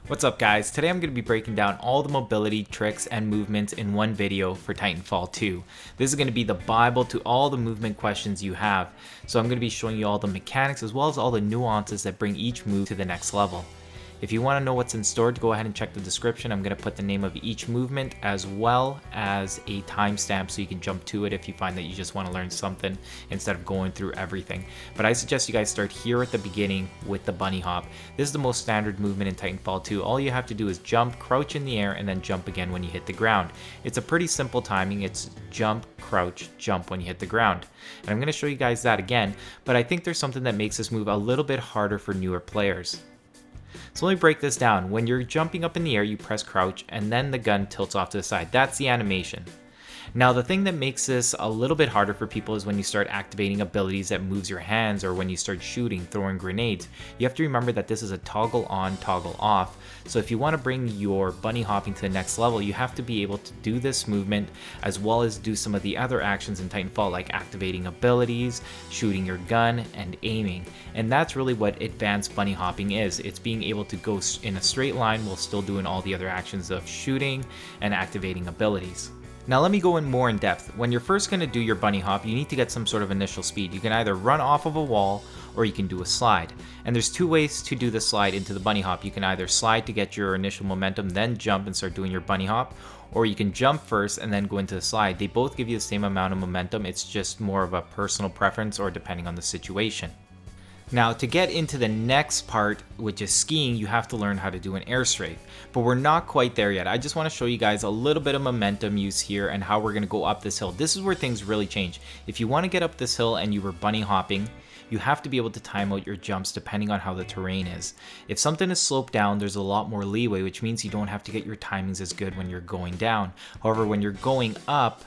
What's up guys, today I'm going to be breaking down all the mobility tricks and movements in one video for Titanfall 2. This is going to be the bible to all the movement questions you have, so I'm going to be showing you all the mechanics as well as all the nuances that bring each move to the next level. If you want to know what's in store, go ahead and check the description. I'm going to put the name of each movement as well as a timestamp so you can jump to it if you find that you just want to learn something instead of going through everything. But I suggest you guys start here at the beginning with the bunny hop. This is the most standard movement in Titanfall 2. All you have to do is jump, crouch in the air, and then jump again when you hit the ground. It's a pretty simple timing. It's jump, crouch, jump when you hit the ground. And I'm going to show you guys that again, but I think there's something that makes this move a little bit harder for newer players. So let me break this down. When you're jumping up in the air, you press crouch and then the gun tilts off to the side. That's the animation. Now the thing that makes this a little bit harder for people is when you start activating abilities that moves your hands, or when you start shooting, throwing grenades. You have to remember that this is a toggle on, toggle off. So if you want to bring your bunny hopping to the next level, you have to be able to do this movement as well as do some of the other actions in Titanfall, like activating abilities, shooting your gun, and aiming. And that's really what advanced bunny hopping is. It's being able to go in a straight line while still doing all the other actions of shooting and activating abilities. Now let me go in more in depth. When you're first going to do your bunny hop, you need to get some sort of initial speed. You can either run off of a wall or you can do a slide. And there's two ways to do the slide into the bunny hop. You can either slide to get your initial momentum, then jump and start doing your bunny hop, or you can jump first and then go into the slide. They both give you the same amount of momentum. It's just more of a personal preference or depending on the situation. Now to get into the next part, which is skiing, you have to learn how to do an air strafe. But we're not quite there yet. I just want to show you guys a little bit of momentum use here and how we're going to go up this hill. This is where things really change. If you want to get up this hill and you were bunny hopping, you have to be able to time out your jumps depending on how the terrain is. If something is sloped down, there's a lot more leeway, which means you don't have to get your timings as good when you're going down. However, when you're going up,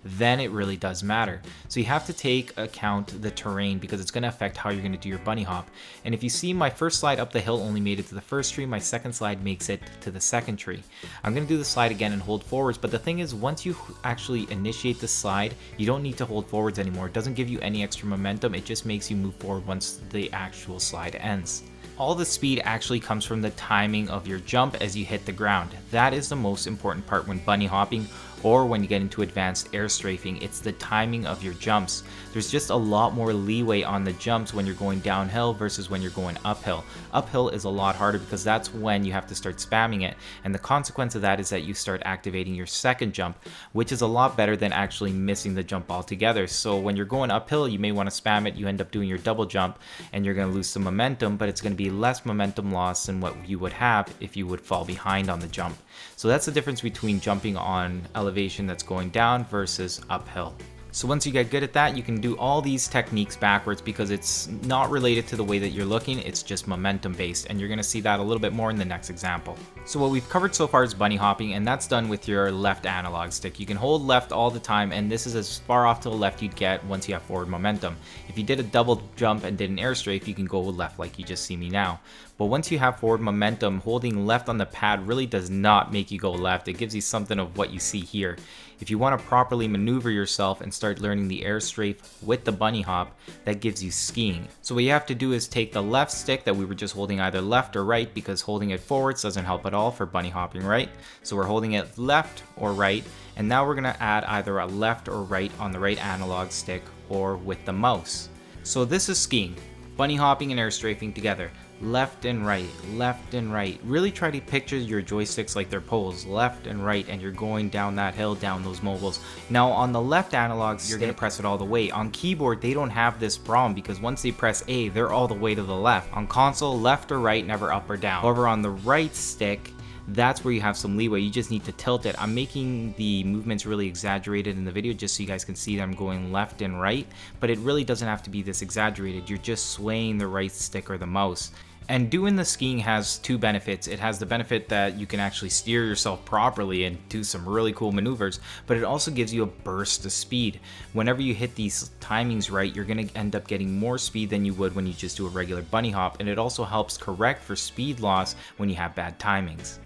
then it really does matter. So you have to take account the terrain because it's going to affect how you're going to do your bunny hop. And if you see, my first slide up the hill only made it to the first tree, my second slide makes it to the second tree. I'm going to do the slide again and hold forwards, but the thing is, once you actually initiate the slide, you don't need to hold forwards anymore. It doesn't give you any extra momentum, it just makes you move forward once the actual slide ends. All the speed actually comes from the timing of your jump as you hit the ground. That is the most important part when bunny hopping, or when you get into advanced air strafing. It's the timing of your jumps. There's just a lot more leeway on the jumps when you're going downhill versus when you're going uphill. Uphill is a lot harder because that's when you have to start spamming it, and the consequence of that is that you start activating your second jump, which is a lot better than actually missing the jump altogether. So when you're going uphill, you may want to spam it, you end up doing your double jump, and you're going to lose some momentum, but it's going to be less momentum loss than what you would have if you would fall behind on the jump. So that's the difference between jumping on elevation that's going down versus uphill. So once you get good at that, you can do all these techniques backwards because it's not related to the way that you're looking, it's just momentum based, and you're going to see that a little bit more in the next example. So what we've covered so far is bunny hopping, and that's done with your left analog stick. You can hold left all the time, and this is as far off to the left you'd get once you have forward momentum. If you did a double jump and did an air strafe, you can go left like you just see me now. But once you have forward momentum, holding left on the pad really does not make you go left. It gives you something of what you see here. If you want to properly maneuver yourself and start learning the air strafe with the bunny hop, that gives you skiing. So what you have to do is take the left stick that we were just holding either left or right, because holding it forwards doesn't help at all for bunny hopping, right? So we're holding it left or right, and now we're going to add either a left or right on the right analog stick or with the mouse. So this is skiing, bunny hopping and air strafing together. Left and right, left and right. Really try to picture your joysticks like they're poles, left and right, and you're going down that hill, down those mobiles. Now on the left analog stick, you're going to press it all the way. On keyboard, they don't have this problem because once they press A, they're all the way to the left. On console, left or right, never up or down. However, on the right stick, that's where you have some leeway. You just need to tilt it. I'm making the movements really exaggerated in the video just so you guys can see that I'm going left and right, but it really doesn't have to be this exaggerated. You're just swaying the right stick or the mouse. And doing the skiing has two benefits. It has the benefit that you can actually steer yourself properly and do some really cool maneuvers, but it also gives you a burst of speed. Whenever you hit these timings right, you're going to end up getting more speed than you would when you just do a regular bunny hop, and it also helps correct for speed loss when you have bad timings.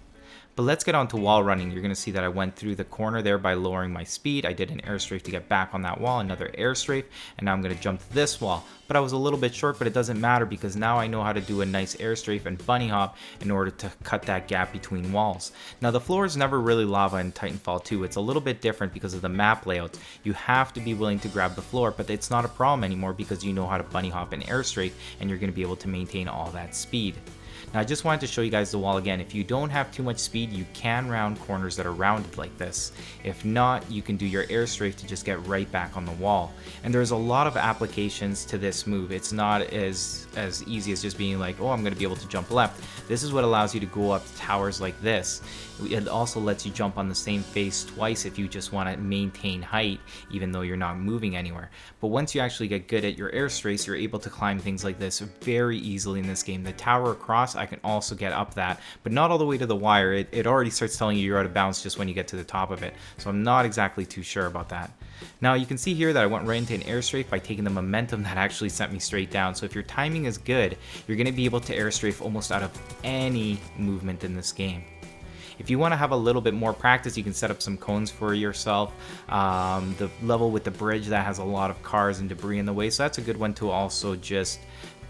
But let's get on to wall running. You're going to see that I went through the corner there by lowering my speed. I did an air strafe to get back on that wall, another air strafe, and now I'm going to jump to this wall. But I was a little bit short, but it doesn't matter because now I know how to do a nice air strafe and bunny hop in order to cut that gap between walls. Now the floor is never really lava in Titanfall 2. It's a little bit different because of the map layouts. You have to be willing to grab the floor, but it's not a problem anymore because you know how to bunny hop and air strafe, and you're going to be able to maintain all that speed. Now I just wanted to show you guys the wall again. If you don't have too much speed, you can round corners that are rounded like this. If not, you can do your air strafe to just get right back on the wall. And there's a lot of applications to this move. It's not as easy as just being like, oh, I'm going to be able to jump left. This is what allows you to go up towers like this. It also lets you jump on the same face twice if you just want to maintain height, even though you're not moving anywhere. But once you actually get good at your air strafes, you're able to climb things like this very easily in this game. The tower across, I can also get up that, but not all the way to the wire. It already starts telling you you're out of bounds just when you get to the top of it. So I'm not exactly too sure about that. Now you can see here that I went right into an air strafe by taking the momentum that actually sent me straight down. So if your timing is good, you're going to be able to air strafe almost out of any movement in this game. If you want to have a little bit more practice, you can set up some cones for yourself. The level with the bridge that has a lot of cars and debris in the way, so that's a good one to also just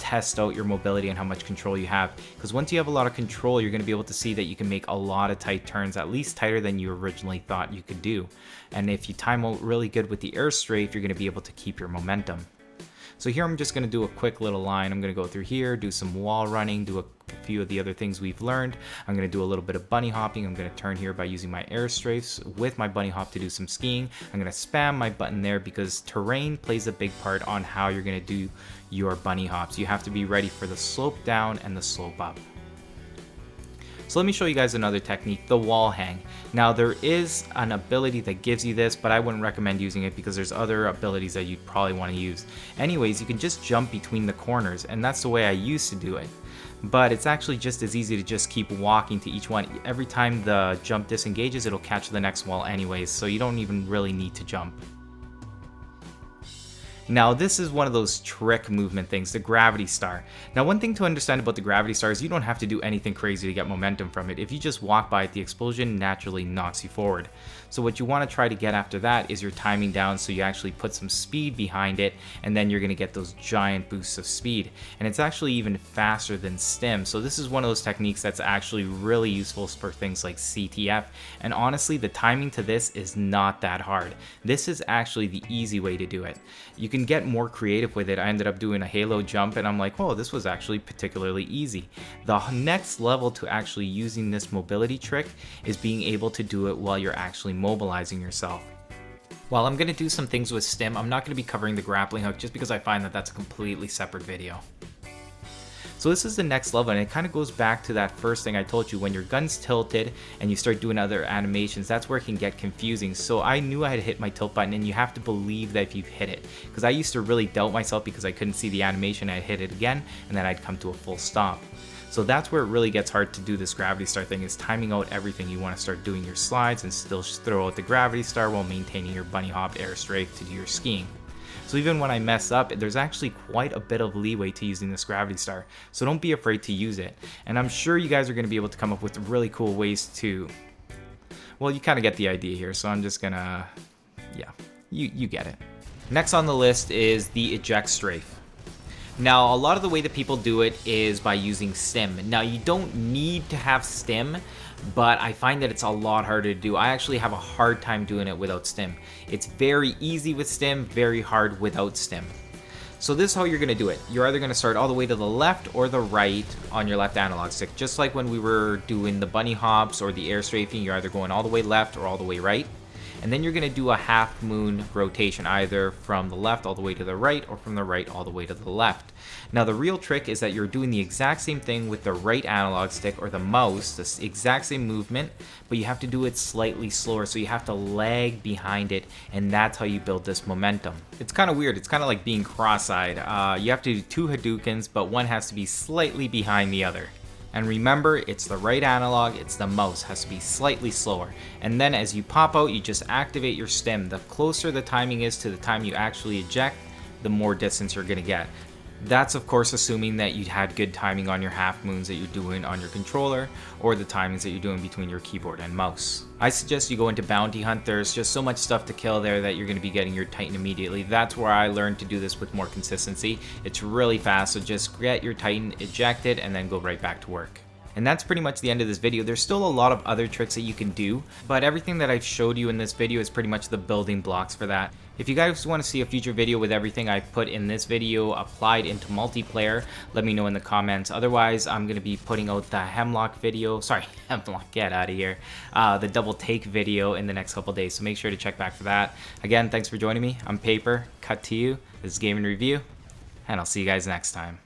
test out your mobility and how much control you have, because once you have a lot of control, you're going to be able to see that you can make a lot of tight turns, at least tighter than you originally thought you could do. And if you time out really good with the air strafe, you're going to be able to keep your momentum. So here I'm just going to do a quick little line. I'm going to go through here, do some wall running, do a few of the other things we've learned. I'm going to do a little bit of bunny hopping. I'm going to turn here by using my air strafes with my bunny hop to do some skiing. I'm going to spam my button there because terrain plays a big part on how you're going to do your bunny hops. You have to be ready for the slope down and the slope up. So let me show you guys another technique, the wall hang. Now there is an ability that gives you this, but I wouldn't recommend using it because there's other abilities that you'd probably want to use. Anyways, you can just jump between the corners, and that's the way I used to do it. But it's actually just as easy to just keep walking to each one. Every time the jump disengages, it'll catch the next wall anyways, so you don't even really need to jump. Now this is one of those trick movement things, the gravity star. Now one thing to understand about the gravity star is you don't have to do anything crazy to get momentum from it. If you just walk by it, the explosion naturally knocks you forward. So what you want to try to get after that is your timing down, so you actually put some speed behind it, and then you're going to get those giant boosts of speed. And it's actually even faster than stim. So this is one of those techniques that's actually really useful for things like CTF. And honestly, the timing to this is not that hard. This is actually the easy way to do it. You can get more creative with it. I ended up doing a halo jump and I'm like, oh, this was actually particularly easy. The next level to actually using this mobility trick is being able to do it while you're actually mobilizing yourself. While I'm going to do some things with stim, I'm not going to be covering the grappling hook just because I find that that's a completely separate video. So this is the next level, and it kind of goes back to that first thing I told you. When your gun's tilted and you start doing other animations, that's where it can get confusing. So I knew I had hit my tilt button, and you have to believe that if you've hit it, because I used to really doubt myself because I couldn't see the animation. I'd hit it again and then I'd come to a full stop. So that's where it really gets hard to do this gravity star thing, is timing out everything. You want to start doing your slides and still throw out the gravity star while maintaining your bunny hop air strafe to do your skiing. So even when I mess up, there's actually quite a bit of leeway to using this gravity star. So don't be afraid to use it. And I'm sure you guys are going to be able to come up with really cool ways to, well, you kind of get the idea here. So I'm just gonna, yeah, you get it. Next on the list is the eject strafe. Now, a lot of the way that people do it is by using stim. Now, you don't need to have stim, but I find that it's a lot harder to do. I actually have a hard time doing it without stim. It's very easy with stim, very hard without stim. So this is how you're going to do it. You're either going to start all the way to the left or the right on your left analog stick. Just like when we were doing the bunny hops or the air strafing, you're either going all the way left or all the way right. And then you're going to do a half moon rotation, either from the left all the way to the right or from the right all the way to the left. Now the real trick is that you're doing the exact same thing with the right analog stick or the mouse, the exact same movement, but you have to do it slightly slower, so you have to lag behind it, and that's how you build this momentum. It's kind of weird. It's kind of like being cross-eyed. You have to do two Hadoukens, but one has to be slightly behind the other. And remember, it's the right analog, it's the mouse, has to be slightly slower. And then as you pop out, you just activate your stim. The closer the timing is to the time you actually eject, the more distance you're gonna get. That's of course assuming that you had good timing on your half moons that you're doing on your controller, or the timings that you're doing between your keyboard and mouse. I suggest you go into Bounty Hunt. There's just so much stuff to kill there that you're going to be getting your Titan immediately. That's where I learned to do this with more consistency. It's really fast, so just get your Titan, eject it, and then go right back to work. And that's pretty much the end of this video. There's still a lot of other tricks that you can do, but everything that I've showed you in this video is pretty much the building blocks for that. If you guys want to see a future video with everything I've put in this video applied into multiplayer, let me know in the comments. Otherwise, I'm going to be putting out the Hemlock video, Hemlock, get out of here, the double take video in the next couple days, so make sure to check back for that. Again, thanks for joining me. I'm Paper, cut to you. This is Game and Review, and I'll see you guys next time.